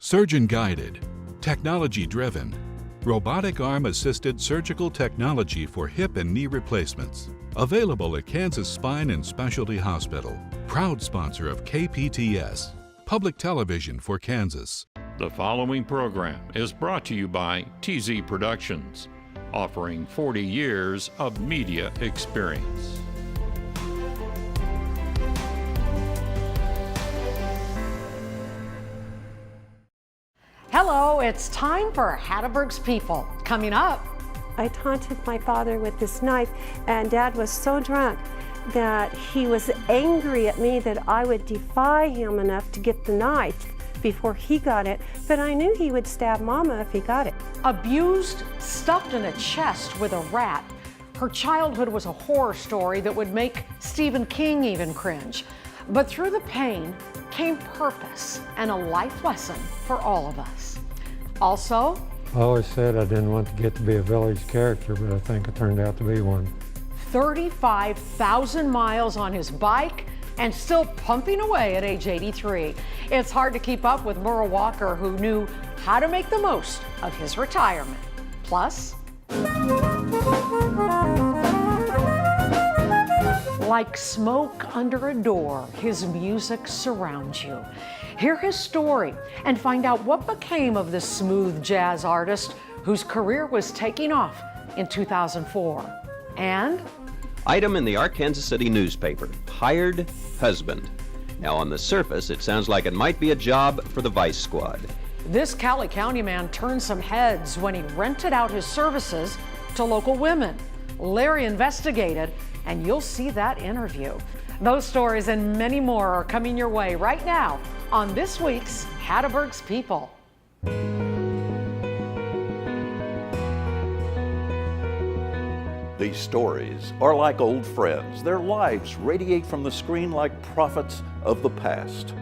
Surgeon-guided, technology-driven, robotic arm-assisted surgical technology for hip and knee replacements. Available at Kansas Spine and Specialty Hospital, proud sponsor of KPTS, Public Television for Kansas. The following program is brought to you by TZ Productions, offering 40 years of media experience. Hello, it's time for Hatteberg's People. Coming up. I taunted my father with this knife, and Dad was so drunk that he was angry at me that I would defy him enough to get the knife before he got it, but I knew he would stab Mama if he got it. Abused, stuffed in a chest with a rat. Her childhood was a horror story that would make Stephen King even cringe. But through the pain came purpose and a life lesson for all of us. Also, I always said I didn't want to get to be a village character, but I think I turned out to be one. 35,000 miles on his bike and still pumping away at age 83. It's hard to keep up with Merle Walker, who knew how to make the most of his retirement. Plus, like smoke under a door, his music surrounds you. Hear his story and find out what became of this smooth jazz artist whose career was taking off in 2004. And item in the Arkansas City newspaper, hired husband. Now on the surface, it sounds like it might be a job for the Vice Squad. this Cali County man turned some heads when he rented out his services to local women. Larry investigated, and you'll see that interview. Those stories and many more are coming your way right now on this week's Hatteberg's People. These stories are like old friends. Their lives radiate from the screen like prophets of the past.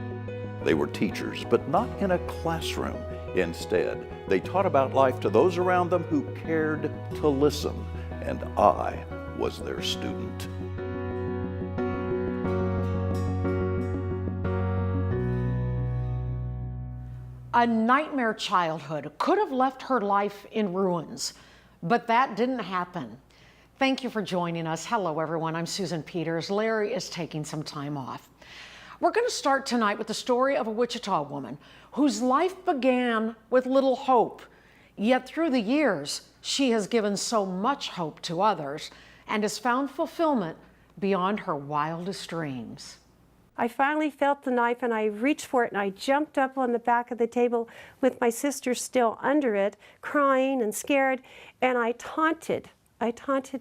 They were teachers, but not in a classroom. Instead, they taught about life to those around them who cared to listen, and I was their student. A nightmare childhood could have left her life in ruins, but that didn't happen. Thank you for joining us. Hello, everyone. I'm Susan Peters. Larry is taking some time off. We're going to start tonight with the story of a Wichita woman whose life began with little hope. Yet through the years, she has given so much hope to others and has found fulfillment beyond her wildest dreams. I finally felt the knife and I reached for it and I jumped up on the back of the table with my sister still under it, crying and scared, and I taunted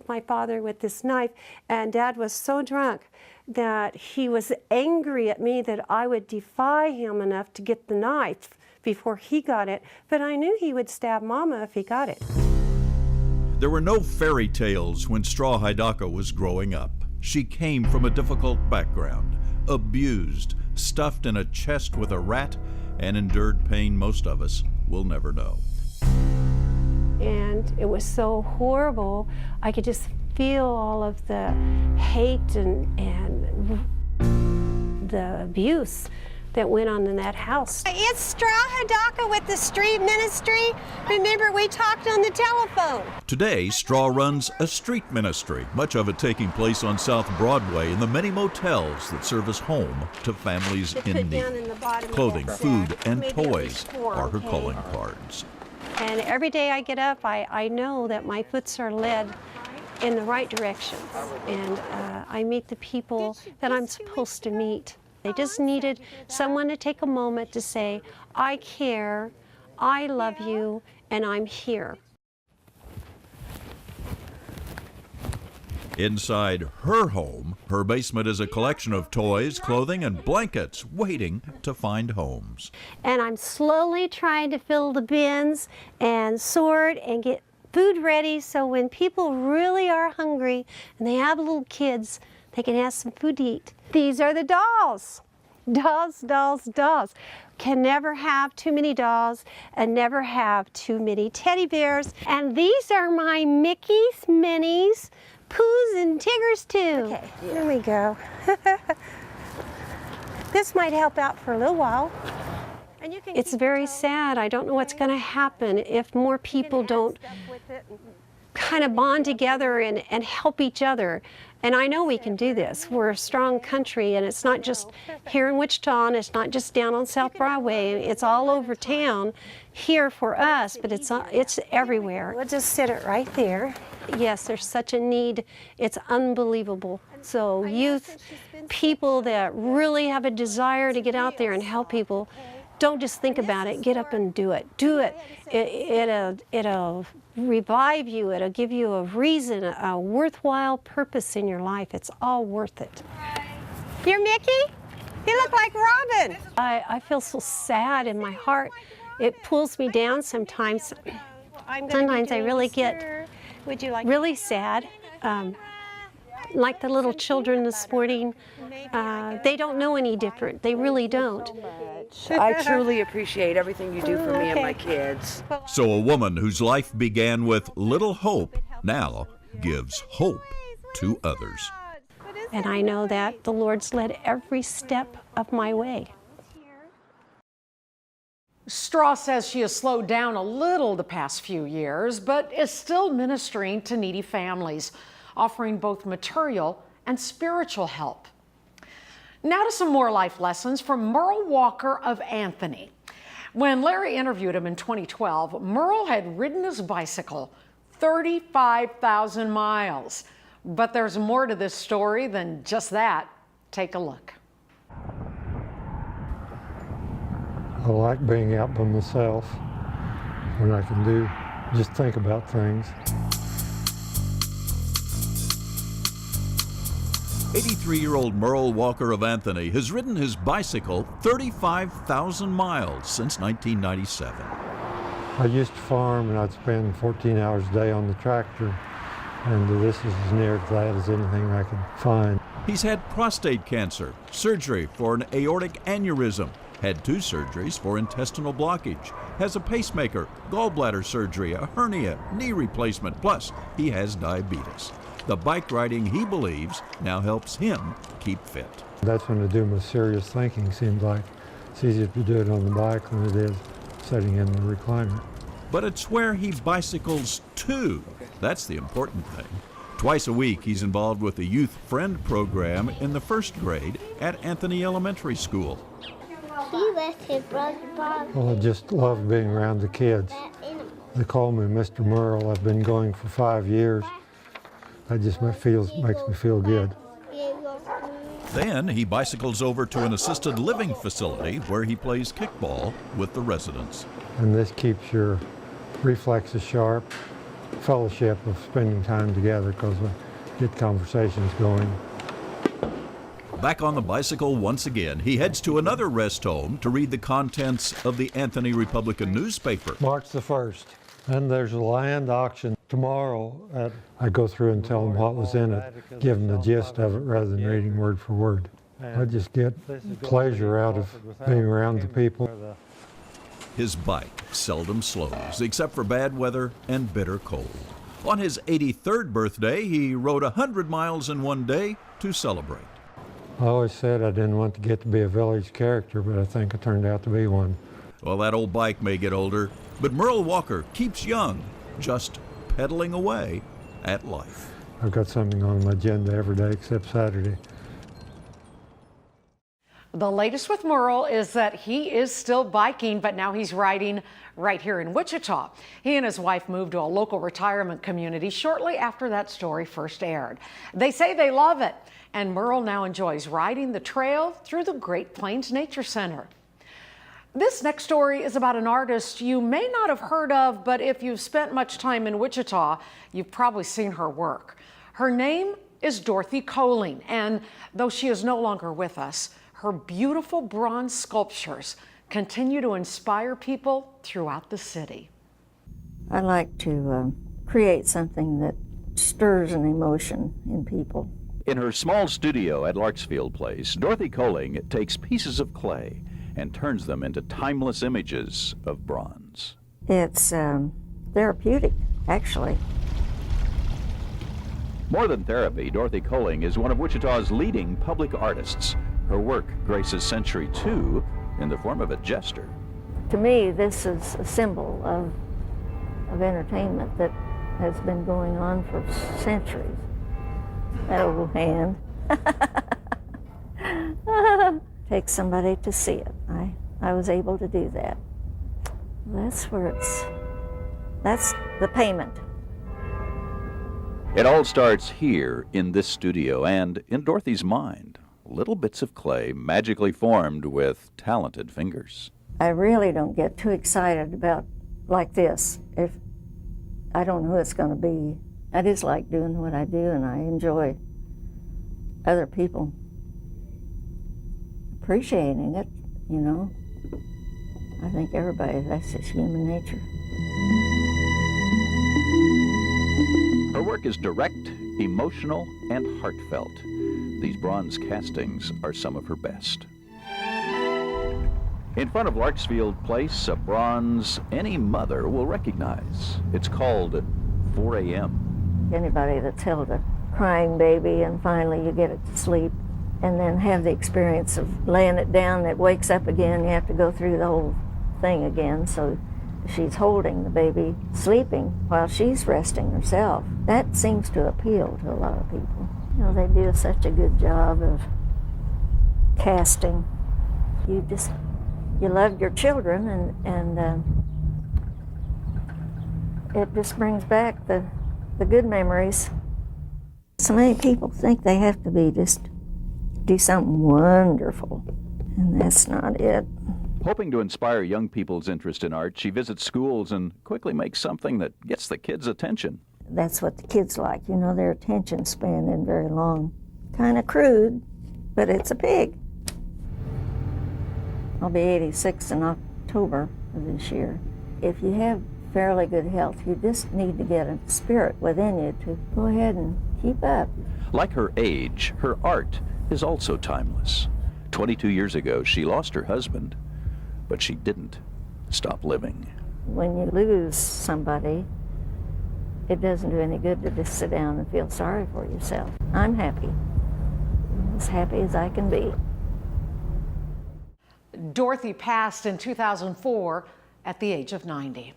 my father with this knife, and Dad was so drunk that he was angry at me that I would defy him enough to get the knife before he got it, but I knew he would stab Mama if he got it. There were no fairy tales when Straw Hidaka was growing up. She came from a difficult background, abused, stuffed in a chest with a rat, and endured pain most of us will never know. And it was so horrible. I could just feel all of the hate and the abuse that went on in that house. It's Straw Hidaka with the street ministry. Remember, we talked on the telephone. Today, Straw runs a street ministry, much of it taking place on South Broadway in the many motels that serve as home to families in need. Clothing, food, and toys are her calling cards. And every day I get up, I know that my foots are led in the right direction. And I meet the people that I'm supposed to meet. They just needed someone to take a moment to say, I care, I love you, and I'm here. Inside her home, her basement is a collection of toys, clothing, and blankets waiting to find homes. And I'm slowly trying to fill the bins and sort and get food ready so when people really are hungry and they have little kids, they can have some food to eat. These are the dolls. Dolls, dolls, dolls. Can never have too many dolls and never have too many teddy bears. And these are my Mickeys, Minnies, Poos, and Tiggers too. Okay, here we go. This might help out for a little while. It's very sad. I don't know what's going to happen if more people don't kind of bond together and help each other. And I know we can do this. We're a strong country, and it's not just here in Wichita, and it's not just down on South Broadway. It's all over town here for us, but it's everywhere. We'll just sit it right there. Yes, there's such a need. It's unbelievable. So youth, people that really have a desire to get out there and help people, don't just think about it. Get up and do it. Do it. It'll revive you. It'll give you a reason, a worthwhile purpose in your life. It's all worth it. You're Mickey? You look like Robin. I feel so sad in my heart. It pulls me down sometimes. Sometimes I really get really sad. Like the little children this morning, they don't know any different. They really don't. I truly appreciate everything you do for me and my kids. So a woman whose life began with little hope now gives hope to others. And I know that the Lord's led every step of my way. Straw says she has slowed down a little the past few years, but is still ministering to needy families, offering both material and spiritual help. Now to some more life lessons from Merle Walker of Anthony. When Larry interviewed him in 2012, Merle had ridden his bicycle 35,000 miles. But there's more to this story than just that. Take a look. I like being out by myself when I can just think about things. 83-year-old Merle Walker of Anthony has ridden his bicycle 35,000 miles since 1997. I used to farm, and I'd spend 14 hours a day on the tractor, and this is as near to that as anything I can find. He's had prostate cancer, surgery for an aortic aneurysm, had 2 surgeries for intestinal blockage, has a pacemaker, gallbladder surgery, a hernia, knee replacement, plus he has diabetes. The bike riding, he believes, now helps him keep fit. That's when I do my serious thinking. Seems like it's easier to do it on the bike than it is sitting in the recliner. But it's where he bicycles to. That's the important thing. Twice a week, he's involved with the Youth Friend program in the 1st grade at Anthony Elementary School. Well, I just love being around the kids. They call me Mr. Merle. I've been going for 5 years. That just makes me feel good. Then he bicycles over to an assisted living facility where he plays kickball with the residents. And this keeps your reflexes sharp, fellowship of spending time together, because we get conversations going. Back on the bicycle once again, he heads to another rest home to read the contents of the Anthony Republican newspaper. March the 1st. And there's a land auction tomorrow. I go through and tell them what was in it, give them the gist of it rather than reading word for word. I just get pleasure out of being around the people. His bike seldom slows, except for bad weather and bitter cold. On his 83rd birthday, he rode 100 miles in one day to celebrate. I always said I didn't want to get to be a village character, but I think I turned out to be one. Well, that old bike may get older, but Merle Walker keeps young, just pedaling away at life. I've got something on my agenda every day except Saturday. The latest with Merle is that he is still biking, but now he's riding right here in Wichita. He and his wife moved to a local retirement community shortly after that story first aired. They say they love it, and Merle now enjoys riding the trail through the Great Plains Nature Center. This next story is about an artist you may not have heard of, but if you've spent much time in Wichita, you've probably seen her work. Her name is Dorothy Coling, and though she is no longer with us, her beautiful bronze sculptures continue to inspire people throughout the city. I like to create something that stirs an emotion in people. In her small studio at Larksfield Place, Dorothy Coling takes pieces of clay and turns them into timeless images of bronze. It's therapeutic, actually. More than therapy, Dorothy Coling is one of Wichita's leading public artists. Her work graces Century 2 in the form of a jester. To me, this is a symbol of entertainment that has been going on for centuries. That old hand. Takes somebody to see it. I was able to do that. That's the payment. It all starts here in this studio and in Dorothy's mind. Little bits of clay magically formed with talented fingers. I really don't get too excited about like this if I don't know who it's going to be. I just like doing what I do, and I enjoy other people appreciating it, you know. I think everybody, that's just human nature. Her work is direct, emotional, and heartfelt. These bronze castings are some of her best. In front of Larksfield Place, a bronze any mother will recognize. It's called 4 a.m. Anybody that's held a crying baby and finally you get it to sleep and then have the experience of laying it down, it wakes up again, you have to go through the whole thing again. So she's holding the baby, sleeping while she's resting herself. That seems to appeal to a lot of people. You know, they do such a good job of casting. You love your children, and it just brings back the good memories. So many people think they have to be just do something wonderful, and that's not it. Hoping to inspire young people's interest in art, she visits schools and quickly makes something that gets the kids' attention. That's what the kids like. You know, their attention span isn't very long. Kind of crude, but it's a pig. I'll be 86 in October of this year. If you have fairly good health, you just need to get a spirit within you to go ahead and keep up. Like her age, her art is also timeless. 22 years ago, she lost her husband, but she didn't stop living. When you lose somebody, it doesn't do any good to just sit down and feel sorry for yourself. I'm happy. I'm as happy as I can be. Dorothy passed in 2004 at the age of 90.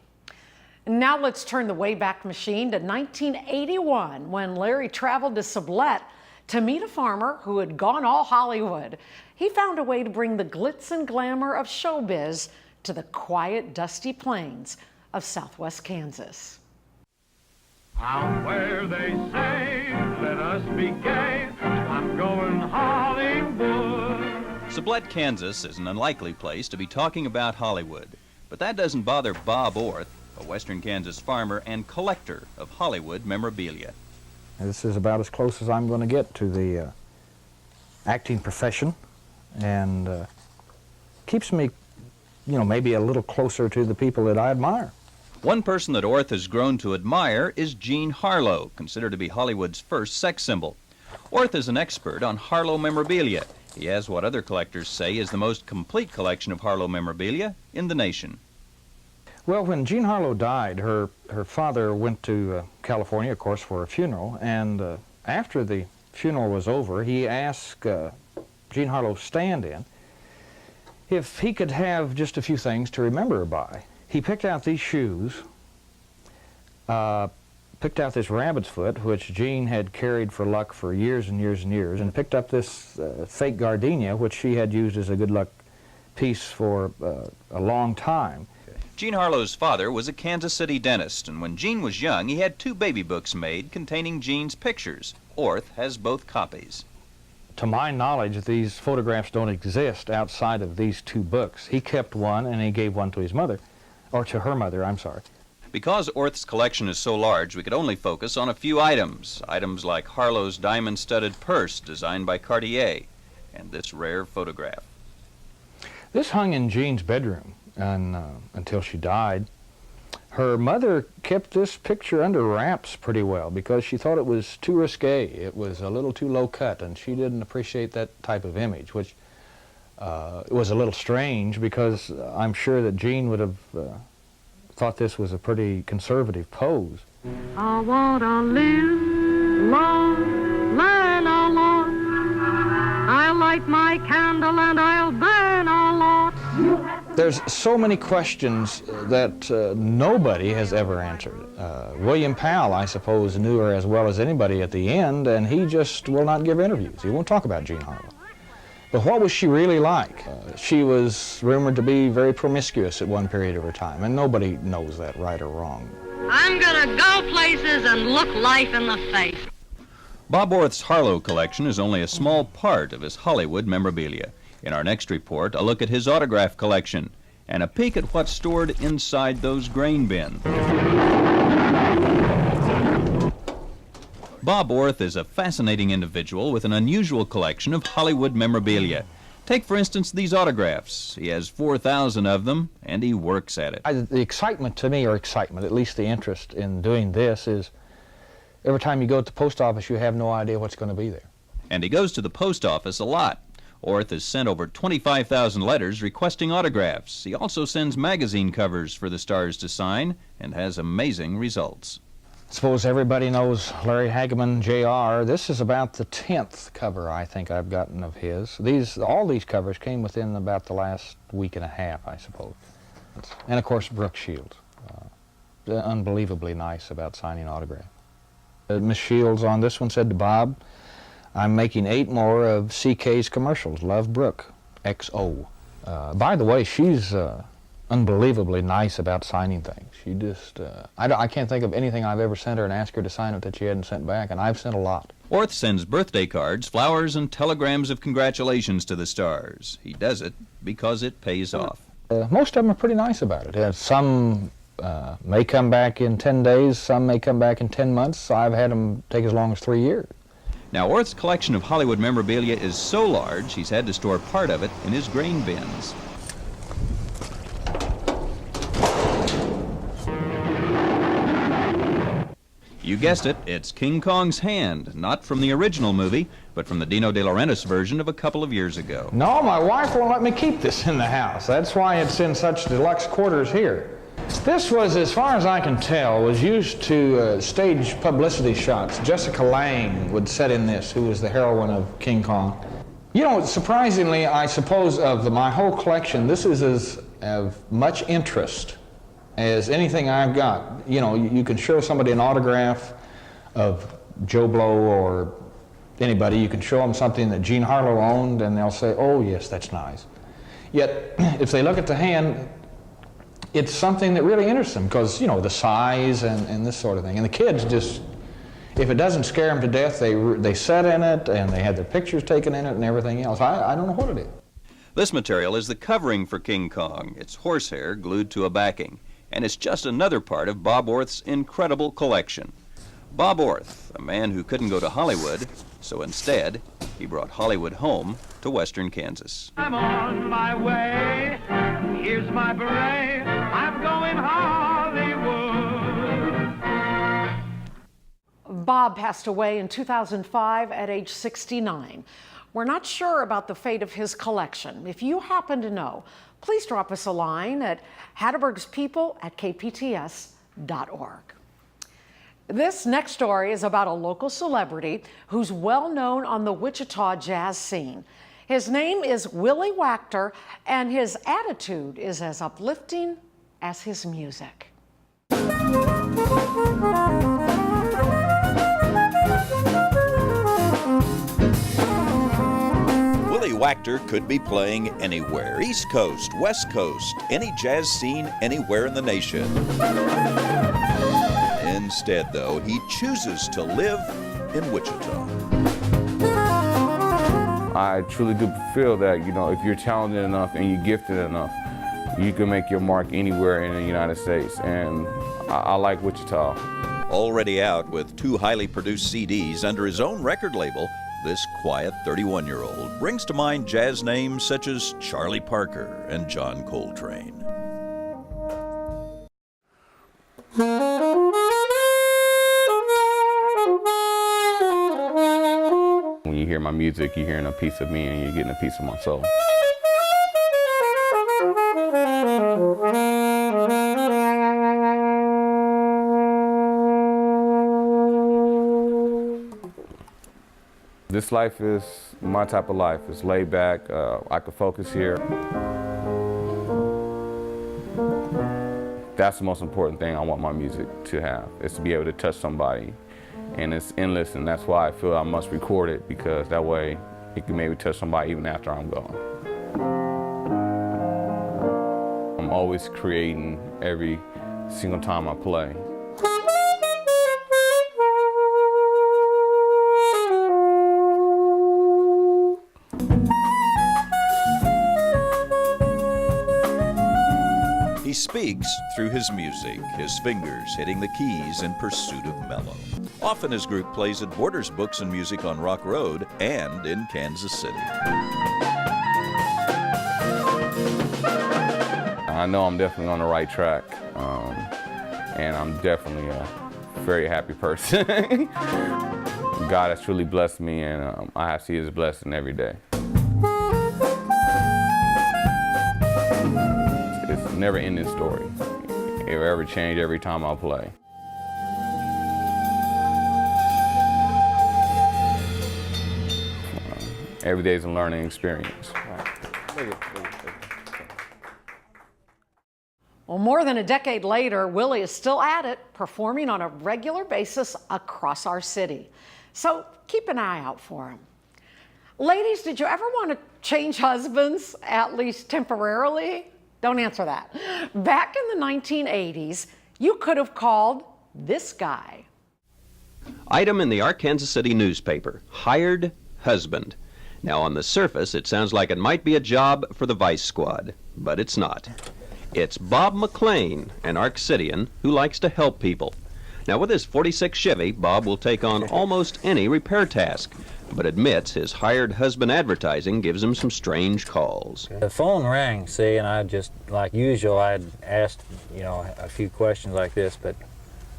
Now let's turn the Wayback Machine to 1981 when Larry traveled to Sublette to meet a farmer who had gone all Hollywood. He found a way to bring the glitz and glamour of showbiz to the quiet, dusty plains of southwest Kansas. Out where they say, let us be gay, I'm going Hollywood. Sublette, Kansas is an unlikely place to be talking about Hollywood, but that doesn't bother Bob Orth, a western Kansas farmer and collector of Hollywood memorabilia. This is about as close as I'm going to get to the acting profession, and keeps me, you know, maybe a little closer to the people that I admire. One person that Orth has grown to admire is Jean Harlow, considered to be Hollywood's first sex symbol. Orth is an expert on Harlow memorabilia. He has what other collectors say is the most complete collection of Harlow memorabilia in the nation. Well, when Jean Harlow died, her father went to California, of course, for a funeral, and after the funeral was over, he asked Jean Harlow's stand-in if he could have just a few things to remember her by. He picked out these shoes, picked out this rabbit's foot, which Jean had carried for luck for years and years and years, and picked up this fake gardenia, which she had used as a good luck piece for a long time. Jean Harlow's father was a Kansas City dentist, and when Jean was young, he had 2 baby books made containing Jean's pictures. Orth has both copies. To my knowledge, these photographs don't exist outside of these 2 books. He kept one, and he gave one to his mother, or to her mother, I'm sorry. Because Orth's collection is so large, we could only focus on a few items. Items like Harlow's diamond-studded purse designed by Cartier, and this rare photograph. This hung in Jean's bedroom until she died. Her mother kept this picture under wraps pretty well because she thought it was too risque. It was a little too low cut, and she didn't appreciate that type of image, which was a little strange because I'm sure that Jean would have thought this was a pretty conservative pose. I want to live long, learn a lot. I'll light my candle and I'll burn a lot. There's so many questions that nobody has ever answered. William Powell, I suppose, knew her as well as anybody at the end, and he just will not give interviews. He won't talk about Jean Harlow. But what was she really like? She was rumored to be very promiscuous at one period of her time, and nobody knows that, right or wrong. I'm gonna go places and look life in the face. Bob Orth's Harlow collection is only a small part of his Hollywood memorabilia. In our next report, a look at his autograph collection and a peek at what's stored inside those grain bins. Bob Orth is a fascinating individual with an unusual collection of Hollywood memorabilia. Take, for instance, these autographs. He has 4,000 of them, and he works at it. The excitement to me, or excitement, at least the interest in doing this, is every time you go to the post office, you have no idea what's going to be there. And he goes to the post office a lot. Orth has sent over 25,000 letters requesting autographs. He also sends magazine covers for the stars to sign and has amazing results. Suppose everybody knows Larry Hagman, Jr. This is about the 10th cover I think I've gotten of his. All these covers came within about the last week and a half, I suppose. And of course, Brooke Shields. Unbelievably nice about signing autographs. Miss Shields on this one said to Bob, "I'm making 8 more of CK's commercials. Love, Brooke, XO." By the way, she's unbelievably nice about signing things. She just, I can't think of anything I've ever sent her and asked her to sign it that she hadn't sent back, and I've sent a lot. Orth sends birthday cards, flowers, and telegrams of congratulations to the stars. He does it because it pays off. Most of them are pretty nice about it. Some may come back in 10 days, some may come back in 10 months. I've had them take as long as 3 years. Now, Orth's collection of Hollywood memorabilia is so large, he's had to store part of it in his grain bins. You guessed it, it's King Kong's hand, not from the original movie, but from the Dino De Laurentiis version of a couple of years ago. No, my wife won't let me keep this in the house. That's why it's in such deluxe quarters here. This was, as far as I can tell, was used to stage publicity shots. Jessica Lange would set in this, who was the heroine of King Kong. You know, surprisingly, I suppose of my whole collection, this is of much interest as anything I've got. You know, you can show somebody an autograph of Joe Blow or anybody. You can show them something that Jean Harlow owned, and they'll say, "Oh, yes, that's nice." Yet, if they look at the hand, it's something that really interests them because, you know, the size and this sort of thing. And the kids just, if it doesn't scare them to death, they sit in it and they had their pictures taken in it and everything else. I don't know what it is. This material is the covering for King Kong. It's horsehair glued to a backing. And it's just another part of Bob Orth's incredible collection. Bob Orth, a man who couldn't go to Hollywood, so instead, he brought Hollywood home to western Kansas. I'm on my way. Here's my beret. I'm going Hollywood. Bob passed away in 2005 at age 69. We're not sure about the fate of his collection. If you happen to know, please drop us a line at hattebergspeople@kpts.org. This next story is about a local celebrity who's well known on the Wichita jazz scene. His name is Willie Wachter, and his attitude is as uplifting as his music. Willie Wachter could be playing anywhere, East Coast, West Coast, any jazz scene anywhere in the nation. Instead, though, he chooses to live in Wichita. I truly do feel that, you know, if you're talented enough and you're gifted enough, you can make your mark anywhere in the United States, and I like Wichita. Already out with 2 highly produced CDs under his own record label, this quiet 31-year-old brings to mind jazz names such as Charlie Parker and John Coltrane. When you hear my music, you're hearing a piece of me and you're getting a piece of my soul. This life is my type of life. It's laid back. I can focus here. That's the most important thing I want my music to have, is to be able to touch somebody. And it's endless, and that's why I feel I must record it, because that way it can maybe touch somebody even after I'm gone. I'm always creating every single time I play. He speaks through his music, his fingers hitting the keys in pursuit of mellow. Often his group plays at Borders Books and Music on Rock Road and in Kansas City. I know I'm definitely on the right track, and I'm definitely a very happy person. God has truly blessed me, and I have to see his blessing every day. It's a never-ending story. It will ever change every time I play. Every day is a learning experience. Well, more than a decade later, Willie is still at it, performing on a regular basis across our city. So keep an eye out for him. Ladies, did you ever want to change husbands, at least temporarily? Don't answer that. Back in the 1980s, you could have called this guy. Item in the Arkansas City newspaper, hired husband. Now on the surface, it sounds like it might be a job for the Vice Squad, but it's not. It's Bob McLean, an Ark-Citian who likes to help people. Now with his 46 Chevy, Bob will take on almost any repair task, but admits his hired husband advertising gives him some strange calls. The phone rang, see, and I just, like usual, I'd asked, a few questions like this, but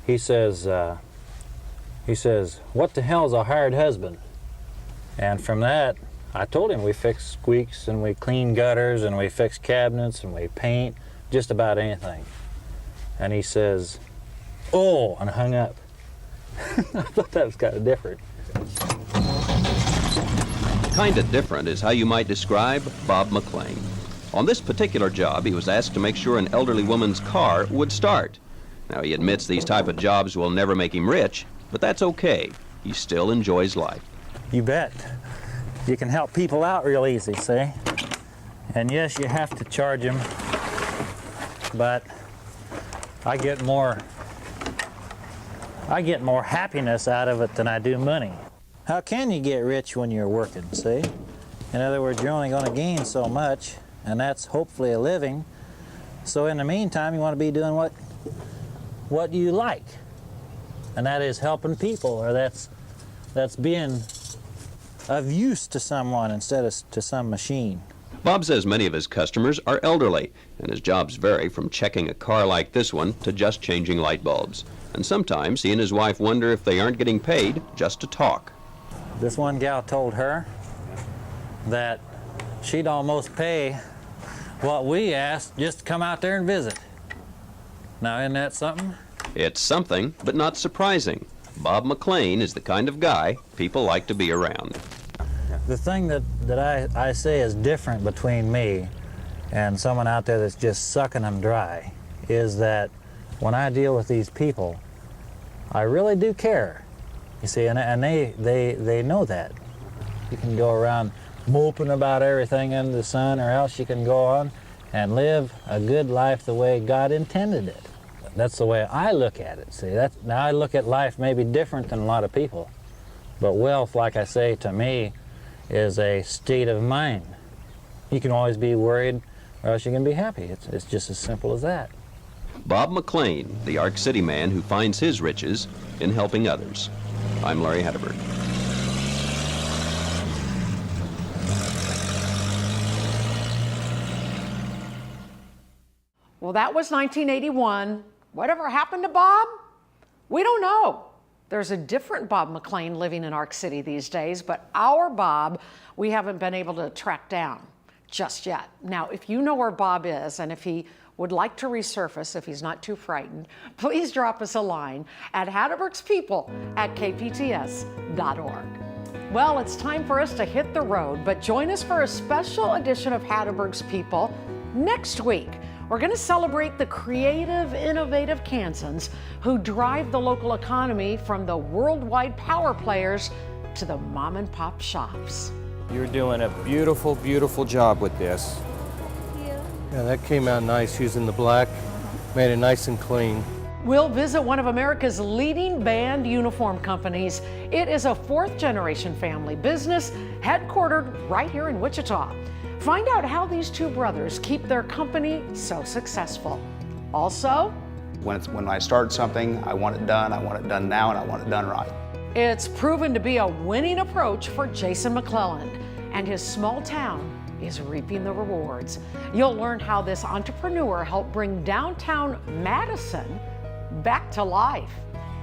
he says, what the hell's a hired husband? And from that, I told him we fix squeaks and we clean gutters and we fix cabinets and we paint, just about anything. And he says, oh, and hung up. I thought that was kind of different. Kind of different is how you might describe Bob McLean. On this particular job, he was asked to make sure an elderly woman's car would start. Now, he admits these type of jobs will never make him rich, but that's okay. He still enjoys life. You bet. You can help people out real easy, see? And yes, you have to charge them, but I get more happiness out of it than I do money. How can you get rich when you're working, see? In other words, you're only going to gain so much, and that's hopefully a living. So in the meantime, you want to be doing what you like, and that is helping people, or that's being of use to someone instead of to some machine. Bob says many of his customers are elderly, and his jobs vary from checking a car like this one to just changing light bulbs. And sometimes he and his wife wonder if they aren't getting paid just to talk. This one gal told her that she'd almost pay what we asked just to come out there and visit. Now, isn't that something? It's something, but not surprising. Bob McLean is the kind of guy people like to be around. The thing that I say is different between me and someone out there that's just sucking them dry is that when I deal with these people, I really do care. You see, and they know that. You can go around moping about everything under the sun, or else you can go on and live a good life the way God intended it. That's the way I look at it, see. Now I look at life maybe different than a lot of people. But wealth, like I say, to me, is a state of mind. You can always be worried, or else you can be happy. It's just as simple as that. Bob McLean, the Ark City man who finds his riches in helping others. I'm Larry Hatteberg. Well, that was 1981. Whatever happened to Bob? We don't know. There's a different Bob McLean living in Ark City these days, but our Bob, we haven't been able to track down just yet. Now, if you know where Bob is, and if he would like to resurface, if he's not too frightened, please drop us a line at hattebergspeople@kpts.org. Well, it's time for us to hit the road, but join us for a special edition of Hatteberg's People next week, We're going to celebrate the creative, innovative Kansans who drive the local economy from the worldwide power players to the mom and pop shops. You're doing a beautiful, beautiful job with this. Thank you. Yeah, that came out nice using the black, made it nice and clean. We'll visit one of America's leading band uniform companies. It is a fourth-generation family business headquartered right here in Wichita. Find out how these two brothers keep their company so successful. Also, when I start something, I want it done now, and I want it done right. it's proven to be a winning approach for Jason McClelland, and his small town is reaping the rewards. You'll learn how this entrepreneur helped bring downtown Madison back to life.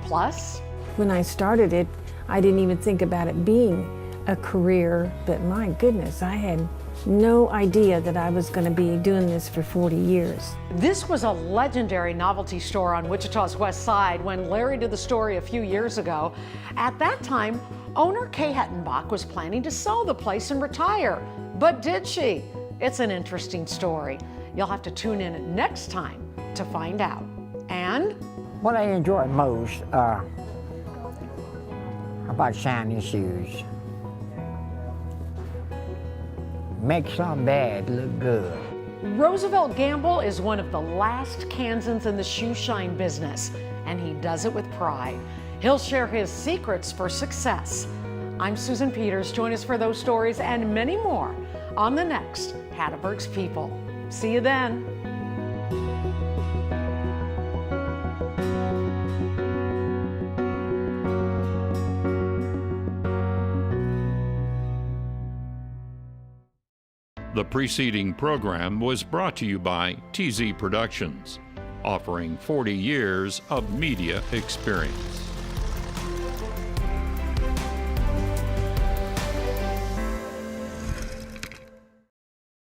Plus, when I started it, I didn't even think about it being a career, but my goodness, I had no idea that I was going to be doing this for 40 years. this was a legendary novelty store on Wichita's west side when Larry did the story a few years ago. At that time, owner Kay Hettenbach was planning to sell the place and retire. But did she? It's an interesting story. You'll have to tune in next time to find out. And what I enjoy most about shiny shoes. Make some bad look good. Roosevelt Gamble is one of the last Kansans in the shoe shine business, and he does it with pride. He'll share his secrets for success. I'm Susan Peters. Join us for those stories and many more on the next Hatteberg's People. See you then. The preceding program was brought to you by TZ Productions, offering 40 years of media experience.